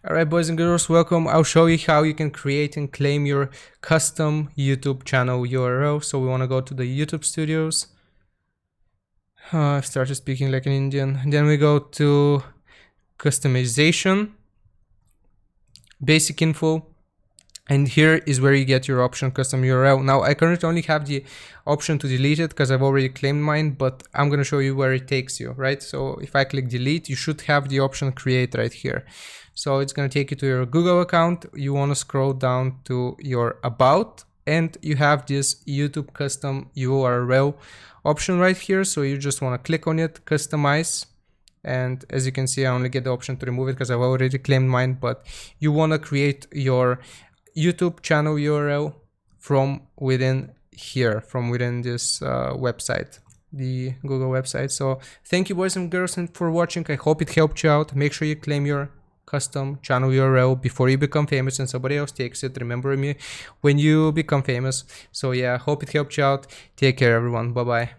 Alright, boys and girls, welcome. I'll show you how you can create and claim your custom YouTube channel URL. So we want to go to the YouTube studios. I've started speaking like an Indian. Then we go to customization, basic info. And here is where you get your option custom URL. Now I currently only have the option to delete it because I've already claimed mine, but I'm going to show you where it takes you, right? So if I click delete, you should have the option create right here. So it's going to take you to your Google account. You want to scroll down to your about and you have this YouTube custom URL option right here. So you just want to click on it, customize. And as you can see, I only get the option to remove it because I've already claimed mine, but you want to create your YouTube channel URL from within here, from within this website, the Google website. So thank you, boys and girls, and for watching. I hope it helped you out. Make sure you claim your custom channel URL before you become famous and somebody else takes it. Remember me when you become famous. So yeah, I hope it helped you out. Take care, everyone. Bye bye.